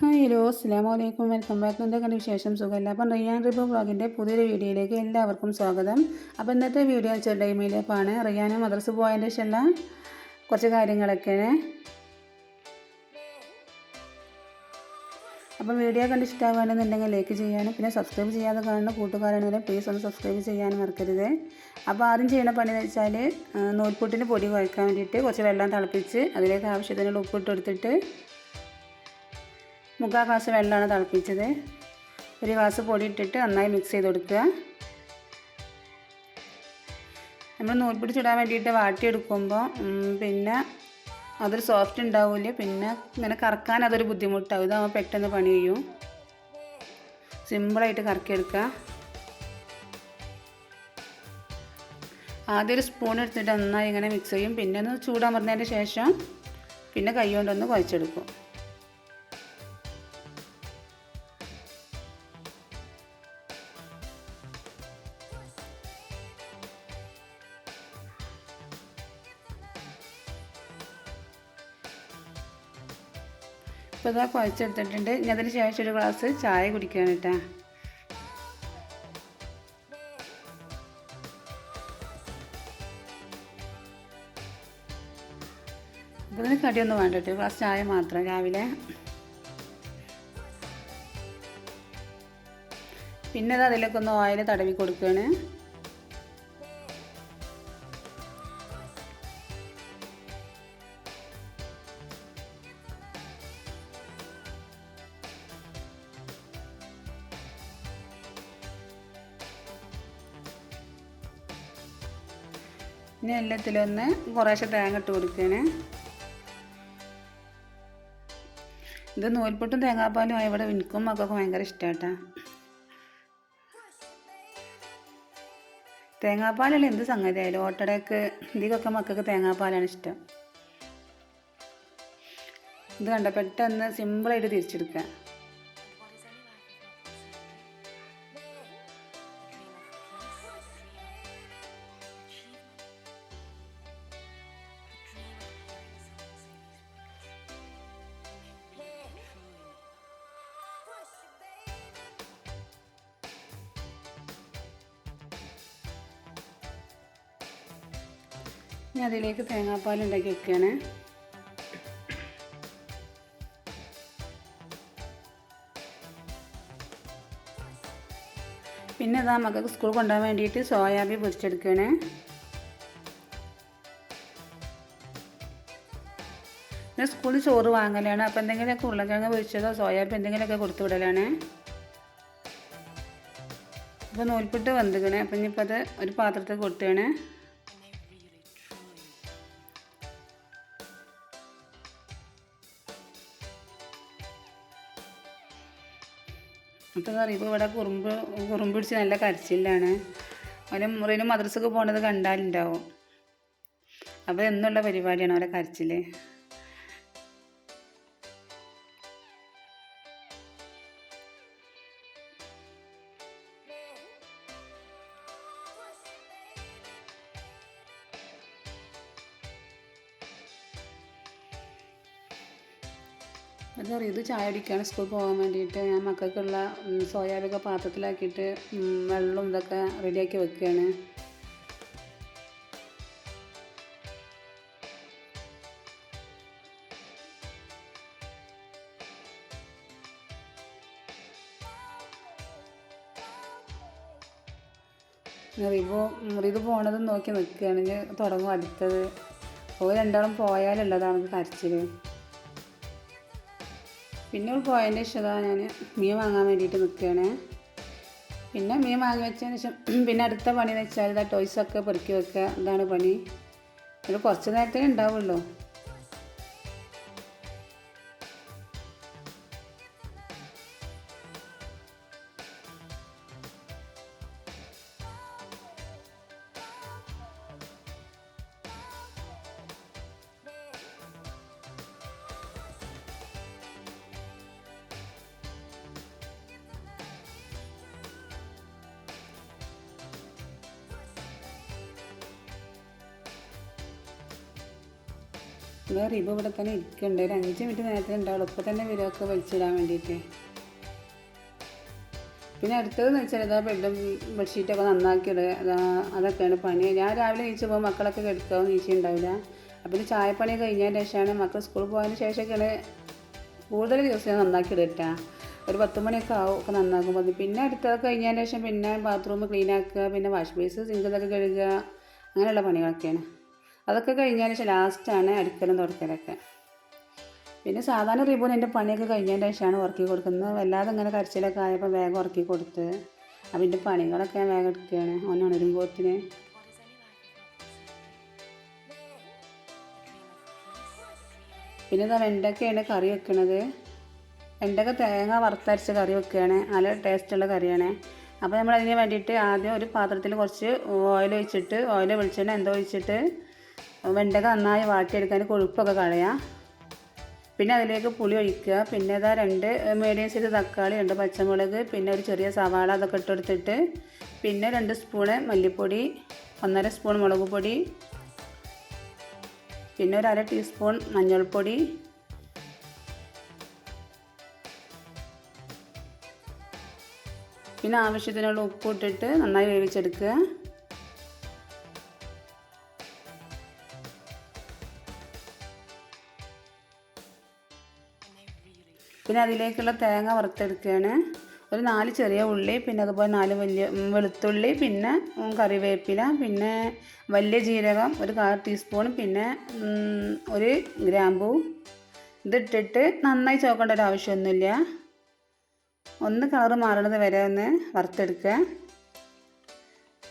Hello അസ്സലാമു അലൈക്കും. Welcome back. എന്തൊക്കെയുണ്ട് വിശേഷം? സുഖമല്ല. അപ്പം റിയാൻ റിബോ വ്ളോഗിൻ്റെ പുതിയൊരു വീഡിയോയിലേക്ക് എല്ലാവർക്കും സ്വാഗതം. അപ്പോൾ ഇന്നത്തെ വീഡിയോ ചെറുടൈമിലേക്കാണ്. റിയാൻ മദ്രസ പോയതിൻ്റെ ശേഷമുള്ള കുറച്ച് കാര്യങ്ങളൊക്കെയാണ്. അപ്പോൾ വീഡിയോ കണ്ട് ഇഷ്ടമാകുകയാണെന്നുണ്ടെങ്കിൽ ലൈക്ക് ചെയ്യാനും പിന്നെ സബ്സ്ക്രൈബ് ചെയ്യാതെ കാണുന്ന കൂട്ടുകാരാണെങ്കിലും പ്ലീസ് ഒന്ന് സബ്സ്ക്രൈബ് ചെയ്യാനും മറക്കരുത്. അപ്പോൾ ആദ്യം ചെയ്യുന്ന പണി എന്ന് വെച്ചാൽ നൂൽപുട്ടിന് പൊടി കുഴക്കാൻ വേണ്ടിയിട്ട് കുറച്ച് വെള്ളം തിളപ്പിച്ച് അതിലേക്ക് ആവശ്യത്തിനുള്ള ഉപ്പിട്ട് കൊടുത്തിട്ട് 3/4 ഗ്ലാസ് വെള്ളമാണ് തിളപ്പിച്ചത്. 1 ഗ്ലാസ് പൊടി ഇട്ടിട്ട് നന്നായി മിക്സ് ചെയ്ത് കൊടുക്കുക. നമ്മൾ നൂൽപുട്ട് ചുടാൻ വേണ്ടിയിട്ട് വാട്ടിയെടുക്കുമ്പോൾ പിന്നെ അതൊരു സോഫ്റ്റ് ഉണ്ടാവില്ല, പിന്നെ ഇങ്ങനെ കറക്കാൻ അതൊരു ബുദ്ധിമുട്ടാവും. ഇതാകുമ്പോൾ പെട്ടെന്ന് പണി ചെയ്യും. സിമ്പിളായിട്ട് കറക്കിയെടുക്കുക. ആദ്യം ഒരു സ്പൂൺ എടുത്തിട്ട് നന്നായി ഇങ്ങനെ മിക്സ് ചെയ്യും. പിന്നെ ഒന്ന് ചൂടമർന്നതിന് ശേഷം പിന്നെ കൈ കൊണ്ടൊന്ന് കുഴച്ചെടുക്കും. ഇപ്പോൾ ഇതാ കുഴച്ചെടുത്തിട്ടുണ്ട്. ഇനി അതിന് ശേഷം ഒരു ഗ്ലാസ് ചായ കുടിക്കുകയാണ് കേട്ടോ. അപ്പോൾ ഇതിന് കടിയൊന്നും വേണ്ട കേട്ടോ, ഗ്ലാസ് ചായ മാത്രം രാവിലെ. പിന്നെ അത് അതിലേക്ക് ഒന്ന് ഓയിൽ തടവി കൊടുക്കുകയാണ്. ഇനി എല്ലാത്തിലൊന്ന് കുറേശ്ശെ തേങ്ങ ഇട്ട് കൊടുക്കുകയാണ്. ഇത് നൂൽപുട്ടും തേങ്ങാപ്പാലും ഇവിടെ എനിക്കും മക്കൾക്ക് ഭയങ്കര ഇഷ്ടമാട്ടാ. തേങ്ങാപ്പാലുള്ള എന്ത് സംഗതി ആയാലും ഓട്ടടയ്ക്ക് ഇതിക്കൊക്കെ മക്കൾക്ക് തേങ്ങാപ്പാലാണ് ഇഷ്ടം. ഇത് കണ്ട പെട്ടെന്ന് സിമ്പിളായിട്ട് തിരിച്ചെടുക്കുക. ഇനി അതിലേക്ക് തേങ്ങാപ്പാൽ ഉണ്ടാക്കി വെക്കുകയാണ്. പിന്നെ ഇതാ മക്കൾക്ക് സ്കൂൾ കൊണ്ടുപോകാൻ വേണ്ടിയിട്ട് സോയാബീൻ പൊരിച്ചെടുക്കുകയാണ്. പിന്നെ സ്കൂളിൽ ചോറ് വാങ്ങലാണ്. അപ്പോൾ എന്തെങ്കിലുമൊക്കെ ഉരുളക്കിഴങ്ങ് പൊരിച്ചതോ സോയാബീൻ എന്തെങ്കിലുമൊക്കെ കൊടുത്തു വിടലാണ്. അപ്പോൾ നൂൽപുട്ട് വെന്തിക്കണേ. അപ്പം ഇനിയിപ്പോൾ അത് ഒരു പാത്രത്തിൽ കൊട്ടുകയാണ്. അപ്പോൾ അറിയുമ്പോൾ ഇവിടെ കുറുമ്പ് പിടിച്ച് നല്ല കരച്ചിലാണ്. അവന് മുറിന് മദ്രസക്ക് പോകണത് കണ്ടാലുണ്ടാവും. അപ്പോൾ എന്നുള്ള പരിപാടിയാണ് അവരെ കരച്ചിൽ. അതറിയാം, ഇത് ചായ കുടിക്കുകയാണ് സ്കൂളിൽ പോകാൻ വേണ്ടിയിട്ട്. ഞാൻ മക്കൾക്കുള്ള സോയാബീനൊക്കെ പാത്രത്തിലാക്കിയിട്ട് വെള്ളവും ഇതൊക്കെ റെഡിയാക്കി വെക്കുകയാണ്. റിതു പോണതും നോക്കി നിൽക്കുകയാണെങ്കിൽ തുടങ്ങും അടുത്തത്. ഓ രണ്ടാളും പോയാലുള്ളതാണ് കരച്ചിൽ. പിന്നെ പോയതിൻ്റെ ശേഷം ഞാൻ മീൻ വാങ്ങാൻ വേണ്ടിയിട്ട് നിൽക്കുകയാണ്. പിന്നെ മീൻ വാങ്ങി വെച്ചതിന് ശേഷം പിന്നെ അടുത്ത പണി എന്ന് വെച്ചാൽ ഇതാ ടോയ്സൊക്കെ പെറുക്കി വെക്കുക. ഇതാണ് പണി. ഇത് കുറച്ച് നേരത്തേ ഉണ്ടാവുള്ളൂ. ഇതാ റിബ് ഇവിടെ തന്നെ ഇരിക്കുന്നുണ്ട്. ഒരു 5 മിനിറ്റ് നേരത്തെ ഉണ്ടാവുള്ളൂ. ഇപ്പോൾ തന്നെ വരുമൊക്കെ വലിച്ചിടാൻ വേണ്ടിയിട്ട്. പിന്നെ അടുത്തതെന്ന് വെച്ചാൽ ഇതാ ബെഡ്ഷീറ്റൊക്കെ നന്നാക്കിയിടുക. അതൊക്കെയാണ് പണി. ഞാൻ രാവിലെ നീച്ചപ്പോൾ മക്കളൊക്കെ കിടക്കാവും നീച്ചുണ്ടാവില്ല. അപ്പോൾ ഇത് ചായപ്പണി കഴിഞ്ഞതിന് ശേഷമാണ് മക്കൾ സ്കൂളിൽ പോയതിന് ശേഷമൊക്കെയാണ് കൂടുതൽ ദിവസം നന്നാക്കിയിടുക. ഒരു 10 മണിയൊക്കെ ആവും ഒക്കെ നന്നാക്കുമ്പോൾ. പിന്നെ അടുത്തൊക്കെ കഴിഞ്ഞതിന് ശേഷം പിന്നെ ബാത്റൂം ക്ലീൻ ആക്കുക, പിന്നെ വാഷ് ബേസ് സിങ്കൊക്കെ കഴുകുക, അങ്ങനെയുള്ള പണികളൊക്കെയാണ്. അതൊക്കെ കഴിഞ്ഞതിന് ശേഷം ലാസ്റ്റാണ് അടുക്കലും തുടക്കലൊക്കെ. പിന്നെ സാധാരണ റിബോൺ എൻ്റെ പണിയൊക്കെ കഴിഞ്ഞതിന് ശേഷമാണ് ഉറക്കി കൊടുക്കുന്നത്. വല്ലാതെ ഇങ്ങനെ കരച്ചിലൊക്കെ ആയപ്പോൾ വേഗം ഉറക്കി കൊടുത്ത് അപ്പം എൻ്റെ പണികളൊക്കെ ഞാൻ വേഗം എടുക്കുകയാണ് ഓൻ ഉണരുമ്പോഴത്തിന്. പിന്നെ ഇതാ വെണ്ടയ്ക്കയാണ് കറി വെക്കണത്. വെണ്ടയ്ക്ക തേങ്ങ വറുത്തരച്ച് കറി വെക്കുകയാണ്. നല്ല ടേസ്റ്റുള്ള കറിയാണ്. അപ്പോൾ നമ്മൾ അതിന് വേണ്ടിയിട്ട് ആദ്യം ഒരു പാത്രത്തിൽ കുറച്ച് ഓയിൽ വെളിച്ചെണ്ണ എന്തോ ഒഴിച്ചിട്ട് വെണ്ടയ്ക്ക നന്നായി വാട്ടിയെടുക്കാൻ കൊഴുപ്പൊക്കെ കളയാം. പിന്നെ അതിലേക്ക് പുളി ഒഴിക്കുക. പിന്നെ ഇതാ 2 മീഡിയം സൈസ് തക്കാളി, 2 പച്ചമുളക്, പിന്നെ ഒരു ചെറിയ സവാള അതൊക്കെ ഇട്ടെടുത്തിട്ട് പിന്നെ 2 സ്പൂണ് മല്ലിപ്പൊടി, 1.5 സ്പൂൺ മുളക് പൊടി, പിന്നെ ഒരു 1/2 ടീസ്പൂൺ മഞ്ഞൾപ്പൊടി, പിന്നെ ആവശ്യത്തിനുള്ള ഉപ്പ് ഇട്ടിട്ട് നന്നായി വേവിച്ചെടുക്കുക. പിന്നെ അതിലേക്കുള്ള തേങ്ങ വറുത്തെടുക്കുകയാണ്. ഒരു 4 ചെറിയ ഉള്ളി, പിന്നെ അതുപോലെ 4 വലിയ വെളുത്തുള്ളി, പിന്നെ കറിവേപ്പില, പിന്നെ വലിയ ജീരകം ഒരു 1/4 ടീസ്പൂൺ, പിന്നെ ഒരു ഗ്രാമ്പൂ. ഇതിട്ടിട്ട് നന്നായി ചോക്കേണ്ട ഒരു ആവശ്യമൊന്നുമില്ല. ഒന്ന് കളറ് മാറണത് വരെ ഒന്ന് വറുത്തെടുക്കുക.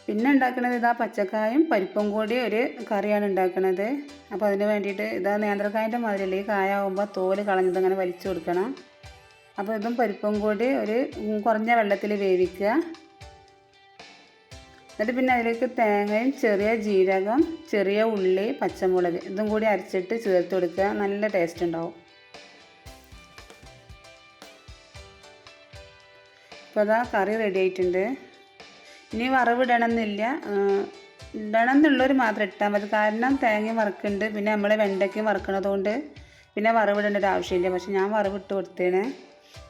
പിന്നെ ഉണ്ടാക്കുന്നത് ഇതാ പച്ചക്കായും പരിപ്പും കൂടി ഒരു കറിയാണ് ഉണ്ടാക്കുന്നത്. അപ്പോൾ അതിന് വേണ്ടിയിട്ട് ഇതാ നേന്ത്രക്കായൻ്റെ മാതിരിയല്ല, ഈ കായ ആകുമ്പോൾ തോല് കളഞ്ഞത് അങ്ങനെ വലിച്ചു കൊടുക്കണം. അപ്പോൾ ഇതും പരിപ്പും കൂടി ഒരു കുറഞ്ഞ വെള്ളത്തിൽ വേവിക്കുക. എന്നിട്ട് പിന്നെ അതിലേക്ക് തേങ്ങയും ചെറിയ ജീരകം, ചെറിയ ഉള്ളി, പച്ചമുളക് ഇതും കൂടി അരച്ചിട്ട് ചേർത്ത് കൊടുക്കുക. നല്ല ടേസ്റ്റ് ഉണ്ടാവും. ഇപ്പോൾ അതാ കറി റെഡി ആയിട്ടുണ്ട്. ഇനി വറവിടണമെന്നില്ല, ഇടണം എന്നുള്ളവർ മാത്രം ഇട്ടാൽ മതി. കാരണം തേങ്ങയും വറക്കുന്നുണ്ട്, പിന്നെ നമ്മൾ വെണ്ടയ്ക്കയും വറക്കണതുകൊണ്ട് പിന്നെ വറവിടേണ്ട ഒരു ആവശ്യമില്ല. പക്ഷെ ഞാൻ വറവിട്ട് കൊടുത്തേണ്.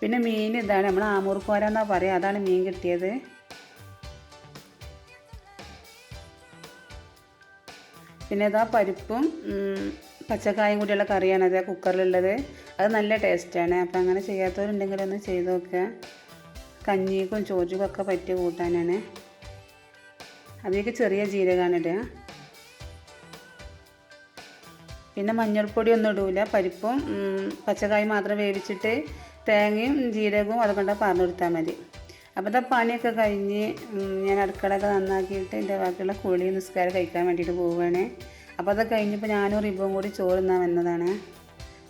പിന്നെ മീൻ ഇതാണ്, നമ്മൾ ആമൂർ കോര എന്നാണ് പറയുക, അതാണ് മീൻ കിട്ടിയത്. പിന്നെ ഇതാ പരിപ്പും പച്ചക്കായും കൂടിയുള്ള കറിയാണത് കുക്കറിലുള്ളത്. അത് നല്ല ടേസ്റ്റാണ്. അപ്പോൾ അങ്ങനെ ചെയ്യാത്തവരുണ്ടെങ്കിൽ ഒന്ന് ചെയ്ത് നോക്കുക. കഞ്ഞിക്കും ചോറിനും ഒക്കെ പറ്റിയ കൂട്ടാനാണ്. അതിലേക്ക് ചെറിയ ജീരകമാണ് ഇടുക. പിന്നെ മഞ്ഞൾപ്പൊടി ഒന്നും ഇടൂല. പരിപ്പും പച്ചക്കായും മാത്രം വേവിച്ചിട്ട് തേങ്ങയും ജീരകവും അതുകൊണ്ട് പറഞ്ഞു കൊടുത്താൽ മതി. അപ്പോൾ ഇതാ പണിയൊക്കെ കഴിഞ്ഞ് ഞാൻ അടുക്കളയൊക്കെ നന്നാക്കിയിട്ട് എൻ്റെ ബാക്കിയുള്ള കുളി നിസ്കാരം കഴിക്കാൻ വേണ്ടിയിട്ട് പോവുകയാണ്. അപ്പോൾ അതൊക്കെ കഴിഞ്ഞപ്പോൾ ഞാനും റിബുവും കൂടി ചോറ് തിന്നാൻ വന്നതാണ്.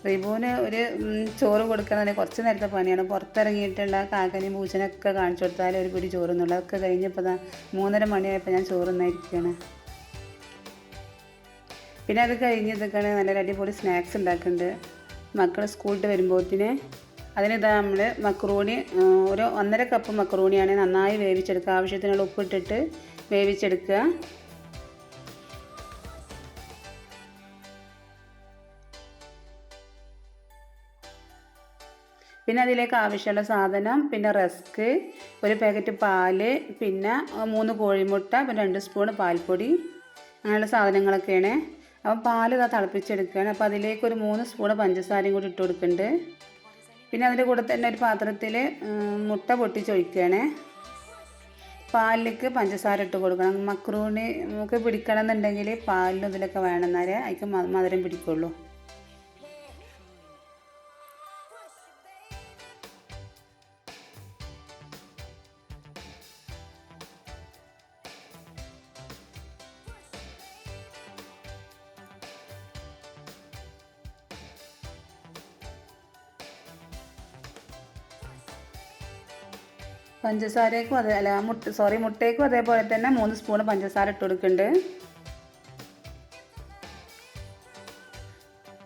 റിബുവിന് ഒരു ചോറ് കൊടുക്കണമെങ്കിൽ കുറച്ച് നേരത്തെ പണിയാണ്. പുറത്തിറങ്ങിയിട്ടുള്ള കാക്കനെയും പൂച്ചനൊക്കെ കാണിച്ചു കൊടുത്താൽ ഒരു പിടി ചോറുന്നുള്ളൂ. അതൊക്കെ കഴിഞ്ഞപ്പോൾ 3:30 മണിയായപ്പോൾ ഞാൻ ചോറ് തിന്നായിരിക്കുകയാണ്. പിന്നെ അത് കഴിഞ്ഞ് ഇതൊക്കെയാണ് നല്ലൊരു അടിപൊളി സ്നാക്സ് ഉണ്ടാക്കുന്നുണ്ട് മക്കൾ സ്കൂളിൽ വരുമ്പോഴത്തേന്. അതിനിതാ നമ്മൾ മക്രൂണി ഒരു 1.5 കപ്പ് മക്രൂണിയാണ് നന്നായി വേവിച്ചെടുക്കുക. ആവശ്യത്തിനുള്ള ഉപ്പിട്ടിട്ട് വേവിച്ചെടുക്കുക. പിന്നെ അതിലേക്ക് ആവശ്യമുള്ള സാധനം, പിന്നെ റസ്ക്, ഒരു പാക്കറ്റ് പാല്, പിന്നെ 3 കോഴിമുട്ട, പിന്നെ 2 സ്പൂൺ പാൽപ്പൊടി, അങ്ങനെയുള്ള സാധനങ്ങളൊക്കെയാണ്. അപ്പം പാൽ ഇതാ തിളപ്പിച്ചെടുക്കുകയാണ്. അപ്പോൾ അതിലേക്ക് ഒരു 3 സ്പൂൺ പഞ്ചസാരയും കൂടി ഇട്ട് കൊടുക്കുന്നുണ്ട്. പിന്നെ അതിൻ്റെ കൂടെ തന്നെ ഒരു പാത്രത്തിൽ മുട്ട പൊട്ടിച്ചൊഴിക്കുകയാണ്. പാലിലേക്ക് പഞ്ചസാര ഇട്ട് കൊടുക്കണം. മക്രൂണി നമുക്ക് പിടിക്കണം എന്നുണ്ടെങ്കിൽ പാലിലും ഇതിലൊക്കെ വേണം, എന്നാലേ അതിക്ക് മധുരം പിടിക്കുള്ളൂ. പഞ്ചസാരയ്ക്കും മുട്ടയ്ക്കും അതേപോലെ തന്നെ 3 സ്പൂൺ പഞ്ചസാര ഇട്ട് കൊടുക്കുന്നുണ്ട്.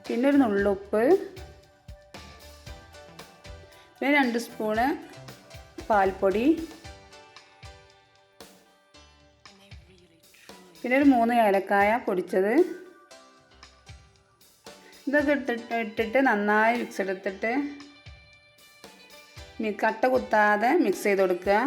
പിന്നെ ഒരു നുള്ളുപ്പ്, പിന്നെ 2 സ്പൂണ് പാൽപ്പൊടി, പിന്നെ ഒരു 3 ഏലക്കായ പൊടിച്ചത്. ഇതൊക്കെ ഇട്ടിട്ട് നന്നായി മിക്സ് എടുത്തിട്ട് കട്ട കുത്താതെ മിക്സ് ചെയ്ത് കൊടുക്കുക.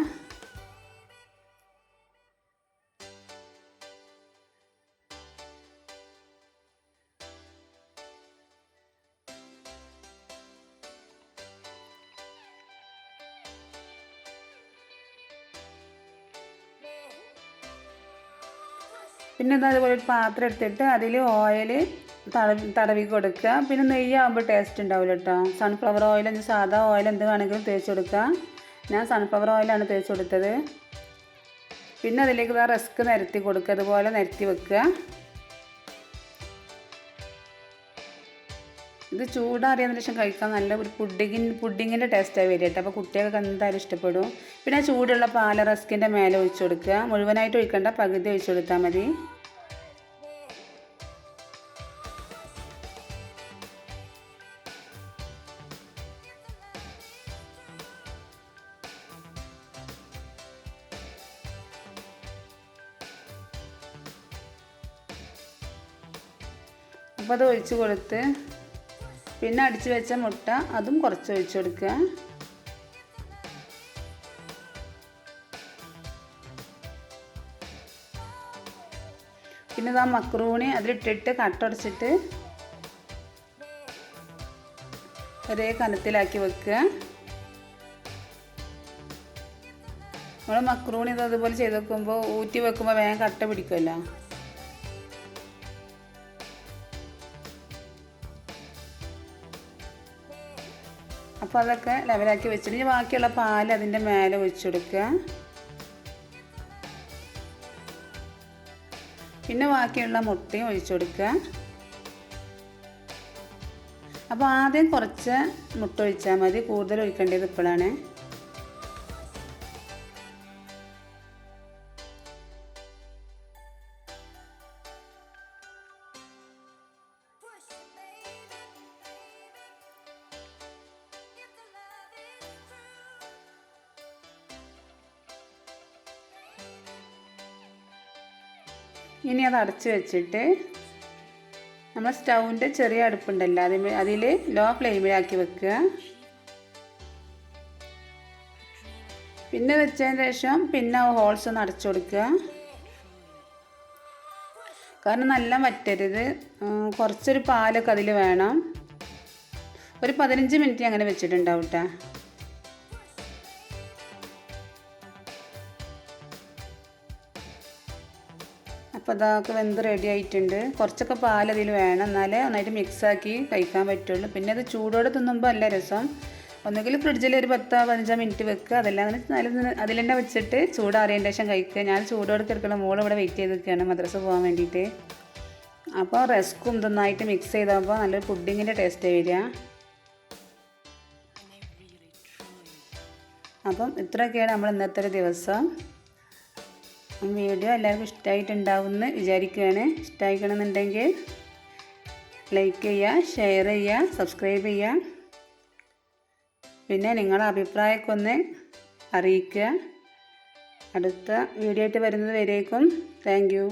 പിന്നെ അതുപോലെ ഒരു പാത്രം എടുത്തിട്ട് അതിൽ ഓയിൽ തടവി കൊടുക്കുക. പിന്നെ നെയ്യാകുമ്പോൾ ടേസ്റ്റ് ഉണ്ടാവില്ല കേട്ടോ. സൺഫ്ലവർ ഓയിൽ, സാധാ ഓയിൽ എന്ത് വേണമെങ്കിലും തേച്ച് കൊടുക്കുക. ഞാൻ സൺഫ്ലവർ ഓയിലാണ് തേച്ച് കൊടുത്തത്. പിന്നെ അതിലേക്ക് റസ്ക് നിരത്തി കൊടുക്കുക, അതുപോലെ നിരത്തി വെക്കുക. ഇത് ചൂടാറിയതിന് ശേഷം കഴിക്കാൻ നല്ല ഒരു പുഡിങ്ങിൻ്റെ ടേസ്റ്റായി വരും കേട്ടോ. അപ്പോൾ കുട്ടികൾക്ക് എന്തായാലും ഇഷ്ടപ്പെടും. പിന്നെ ചൂടുള്ള പാൽ റസ്കിൻ്റെ മേലെ ഒഴിച്ചു കൊടുക്കുക. മുഴുവനായിട്ട് ഒഴിക്കേണ്ട, പകുതി ഒഴിച്ചു കൊടുത്താൽ മതി. അപ്പോൾ അത് ഒഴിച്ച് കൊടുത്ത് പിന്നെ അടിച്ച് വെച്ച മുട്ട അതും കുറച്ച് ഒഴിച്ച് കൊടുക്കുക. പിന്നെ ഇതാ മക്രൂണി അതിലിട്ടിട്ട് കട്ടടച്ചിട്ട് ഒരേ കനത്തിലാക്കി വെക്കുക. നമ്മൾ മക്രൂണി ഇത് അതുപോലെ ചെയ്ത് വെക്കുമ്പോൾ ഊറ്റി വെക്കുമ്പോൾ വേഗം കട്ട പിടിക്കുമല്ലോ. അപ്പോൾ അതൊക്കെ ലെവലാക്കി വെച്ചിട്ട് ബാക്കിയുള്ള പാൽ അതിൻ്റെ മേലെ ഒഴിച്ച് കൊടുക്കുക. പിന്നെ ബാക്കിയുള്ള മുട്ടയും ഒഴിച്ച് കൊടുക്കുക. അപ്പോൾ ആദ്യം കുറച്ച് മുട്ട ഒഴിച്ചാൽ മതി, കൂടുതൽ ഒഴിക്കേണ്ടത് ഇപ്പോഴാണ്. ഇനി അത് അടച്ച് വെച്ചിട്ട് നമ്മൾ സ്റ്റൗവിൻ്റെ ചെറിയ അടുപ്പുണ്ടല്ലോ അതിൽ ലോ ഫ്ലെയിമിലാക്കി വെക്കുക. പിന്നെ വെച്ചതിന് ശേഷം പിന്നെ ഹോൾസ് ഒന്ന് അടച്ചു കൊടുക്കുക. കാരണം നല്ല വറ്റരുത്, കുറച്ചൊരു പാലൊക്കെ അതിൽ വേണം. ഒരു 15 മിനിറ്റ് അങ്ങനെ വെച്ചിട്ടുണ്ടാവും കേട്ടോ. അപ്പോൾ അതൊക്കെ വെന്ത് റെഡി ആയിട്ടുണ്ട്. കുറച്ചൊക്കെ പാൽ അതിൽ വേണം, എന്നാലേ നന്നായിട്ട് മിക്സാക്കി കഴിക്കാൻ പറ്റുള്ളൂ. പിന്നെ അത് ചൂടോടെ തിന്നുമ്പോൾ നല്ല രസം. ഒന്നുകിൽ ഫ്രിഡ്ജിൽ ഒരു 10-15 മിനിറ്റ് വെക്കുക, അതെല്ലാം അതിൽ തന്നെ വെച്ചിട്ട് ചൂടാറിയതിന് ശേഷം കഴിക്കുക. ഞാൻ ചൂടോടെ കിടക്കണം, മോൾ ഇവിടെ വെയിറ്റ് ചെയ്ത് നിൽക്കുകയാണ് മദ്രസ പോകാൻ വേണ്ടിയിട്ട്. അപ്പോൾ റസ്ക്കും നന്നായിട്ട് മിക്സ് ചെയ്തപ്പോൾ നല്ലൊരു പുഡിങ്ങിൻ്റെ ടേസ്റ്റ് വരിക. അപ്പം ഇത്രയൊക്കെയാണ് നമ്മൾ ഇന്നത്തെ ഒരു ദിവസം. വീഡിയോ എല്ലാവർക്കും ഇഷ്ടമായിട്ടുണ്ടാവുമെന്ന് വിചാരിക്കുകയാണ്. ഇഷ്ടമായിക്കണമെന്നുണ്ടെങ്കിൽ ലൈക്ക് ചെയ്യുക, ഷെയർ ചെയ്യുക, സബ്സ്ക്രൈബ് ചെയ്യുക. പിന്നെ നിങ്ങളുടെ അഭിപ്രായമൊക്കെ ഒന്ന് അറിയിക്കുക. അടുത്ത വീഡിയോ ആയിട്ട് വരുന്നത് വരേക്കും താങ്ക് യു.